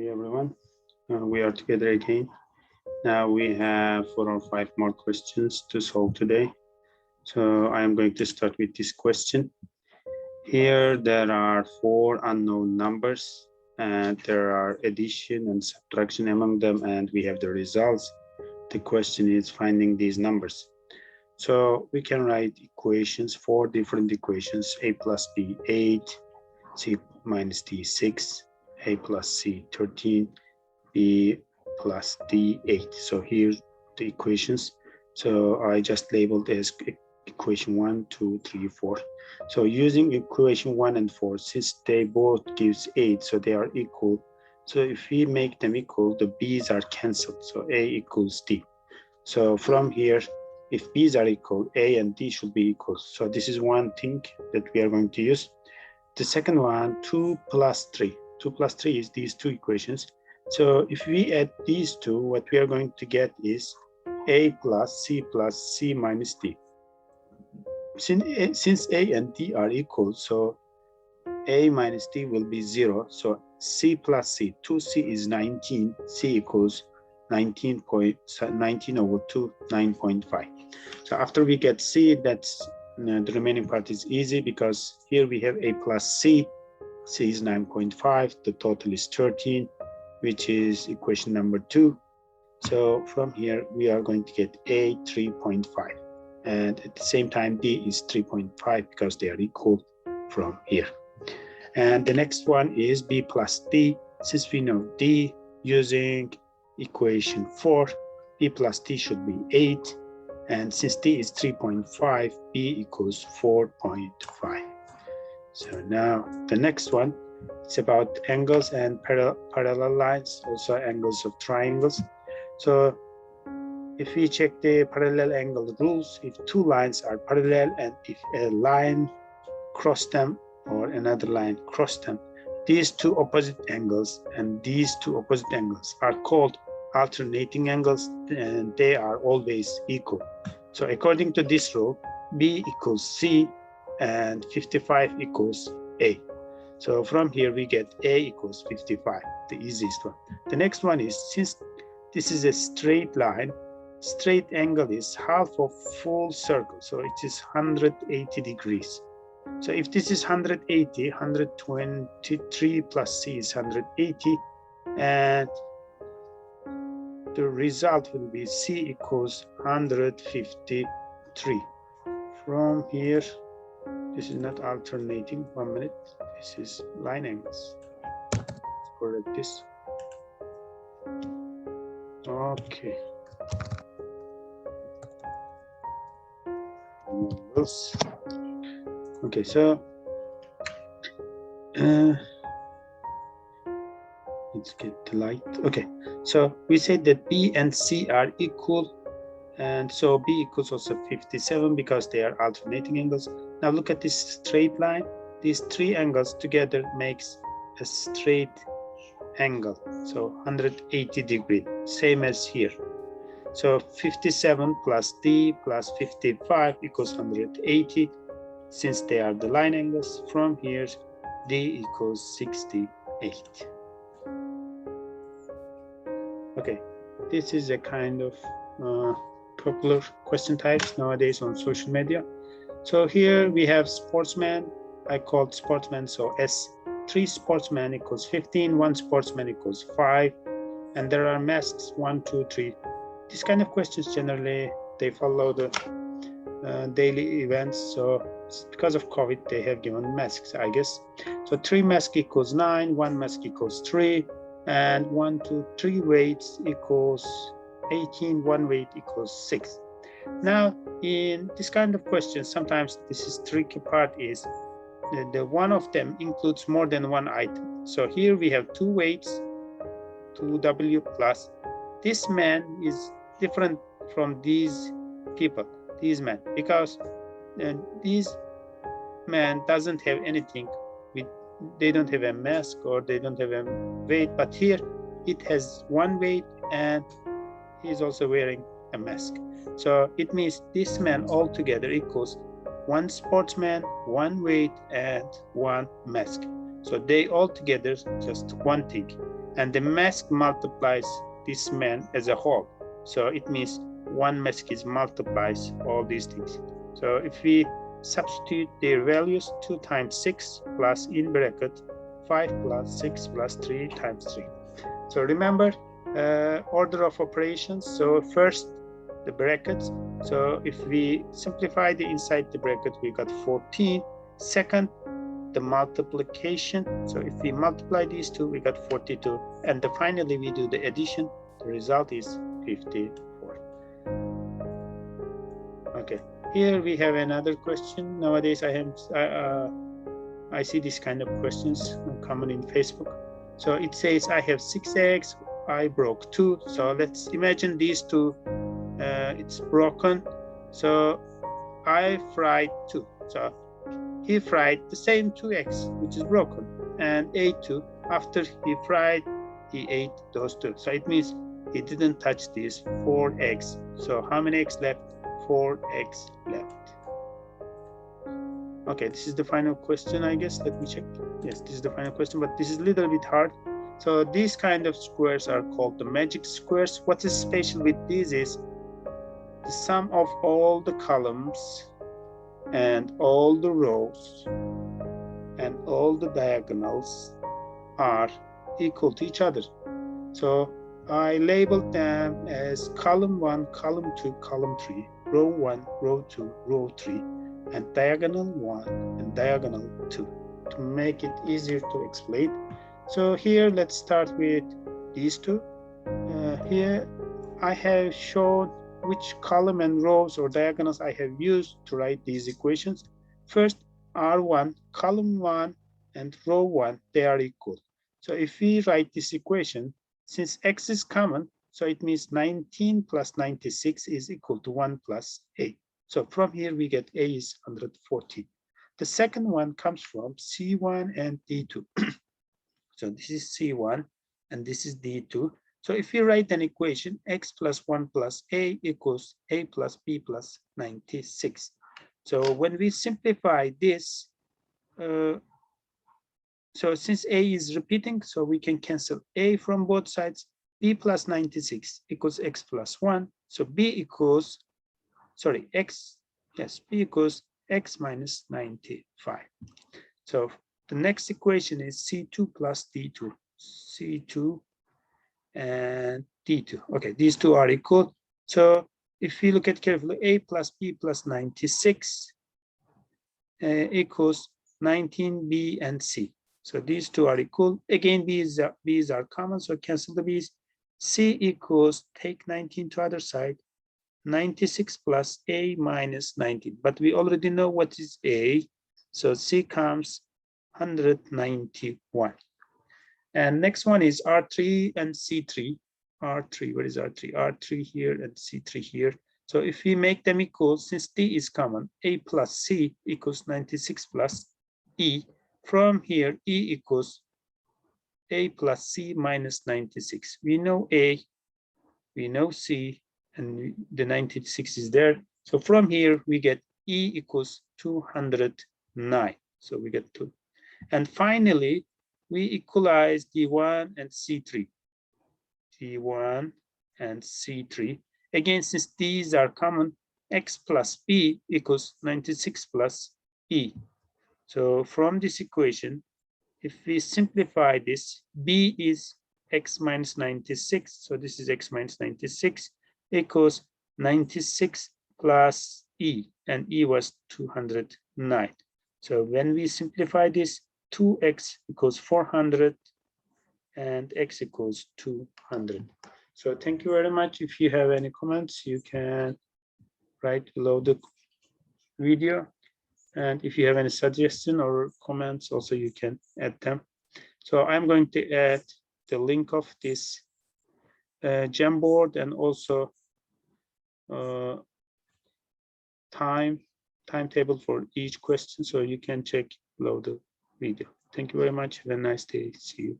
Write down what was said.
Hey everyone, we are together again. Now we have 4 or 5 more questions to solve today. So I am going to start with this question. Here there are 4 unknown numbers and there are addition and subtraction among them, and we have the results. The question is finding these numbers. So we can write equations, 4 different equations: a plus b 8, c minus d 6, a plus c 13, b plus d 8. So here's the equations. So I just labeled as equation 1, 2, 3, 4. So using equation 1 and 4, since they both gives 8, so they are equal. So if we make them equal, the b's are cancelled. So a equals d. So from here, if b's are equal, a and d should be equal. So this is one thing that we are going to use. The second one, 2 plus 3. 2 plus 3 is these two equations. So if we add these two, what we are going to get is a plus c minus d. Since a and d are equal, so a minus d will be 0. So c plus c, 2c is 19, c equals 19 over 2, 9.5. So after we get c, that's the remaining part is easy because here we have a plus c. C is 9.5. The total is 13, which is equation number 2. So from here, we are going to get a 3.5. And at the same time, d is 3.5 because they are equal from here. And the next one is b plus d. Since we know d, using equation 4, b plus d should be 8. And since d is 3.5, b equals 4.5. So now the next one is about angles and parallel lines, also angles of triangles. So if we check the parallel angle rules, if two lines are parallel and if a line cross them or another line cross them, these two opposite angles and these two opposite angles are called alternating angles, and they are always equal. So according to this rule, b equals c and 55 equals a. So from here we get a equals 55, the easiest one. The next one is, since this is a straight line, straight angle is half of full circle, so it is 180 degrees. So if this is 180, 123 plus c is 180, and the result will be c equals 153. From here, this is not alternating, 1 minute, this is line angles. Let's correct this. Okay. Okay, so let's get the light. Okay, so we said that b and c are equal, and so b equals also 57 because they are alternating angles. Now look at this straight line. These three angles together makes a straight angle, so 180 degree, same as here. So 57 plus d plus 55 equals 180. Since they are the line angles, from here d equals 68. Okay, this is a kind of popular question types nowadays on social media. So here we have sportsman. I called sportsman, so S. 3 sportsman equals 15, 1 sportsman equals 5, and there are masks 1, 2, 3. These kind of questions generally they follow the daily events. So because of COVID, they have given masks, I guess. So 3 mask equals 9, 1 mask equals 3, and 1, 2, 3 weights equals 18, 1 weight equals 6. Now, in this kind of questions, sometimes this is tricky part is the one of them includes more than one item. So here we have 2 weights, 2w plus. This man is different from these people, these men, because these men doesn't have anything. They don't have a mask or they don't have a weight, but here it has 1 weight and he's also wearing a mask. So it means this man altogether equals 1 sportsman, 1 weight, and 1 mask. So they all together just one thing. and the mask multiplies this man as a whole. So it means one mask is multiplies all these things. So if we substitute their values, 2 times 6 plus in bracket 5 plus 6 plus 3 times 3. So remember order of operations. So first the brackets. So if we simplify the inside the bracket, we got 14. Second, the multiplication. So if we multiply these two, we got 42. And finally we do the addition. The result is 54. Okay, here we have another question. Nowadays I see this kind of questions common in Facebook. So it says I have 6 eggs, I broke 2. So let's imagine these two, it's broken. So I fried 2. So he fried the same 2 eggs, which is broken, and ate 2. After he fried, he ate those 2. So it means he didn't touch these 4 eggs. So how many eggs left? 4 eggs left. Okay, this is the final question, I guess. Let me check. Yes, this is the final question, but this is a little bit hard. So these kind of squares are called the magic squares. What is special with these is the sum of all the columns and all the rows and all the diagonals are equal to each other. So I labeled them as column 1, column 2, column 3, row 1, row 2, row 3, and diagonal 1 and diagonal 2 to make it easier to explain. So here let's start with these two. Here I have shown which column and rows or diagonals I have used to write these equations. First, R1, column 1 and row 1, they are equal. So if we write this equation, since x is common, so it means 19 plus 96 is equal to 1 plus 8. So from here we get A is 114. The second one comes from C1 and D2. So this is C1 and this is D2. So if we write an equation, x plus 1 plus a equals a plus b plus 96. So when we simplify this, so since a is repeating, so we can cancel a from both sides. B plus 96 equals x plus 1. So b equals, sorry, x, yes, b equals x minus 95. So the next equation is C2 plus D2. C2 and D2. Okay, these two are equal. So if we look at carefully, a plus b plus 96 equals 19b and c. So these two are equal. Again, b's are common, so cancel the b's. C equals, take 19 to other side, 96 plus a minus 19. But we already know what is a, so c comes 191. And next one is R3 and C3. R3, where is R3? R3 here and C3 here. So if we make them equal, since D is common, A plus C equals 96 plus E. From here, E equals A plus C minus 96. We know A, we know C, and the 96 is there. So from here, we get E equals 209. So we get 2. And finally, we equalize D1 and C3. D1 and C3. Again, since these are common, x plus b equals 96 plus e. So from this equation, if we simplify this, b is x minus 96. So this is x minus 96 equals 96 plus e, and e was 209. So when we simplify this, 2x equals 400 and x equals 200. So thank you very much. If you have any comments, you can write below the video. And if you have any suggestion or comments, also you can add them. So I'm going to add the link of this Jamboard and also timetable for each question, so you can check below the video. Thank you very much. Have a nice day. See you.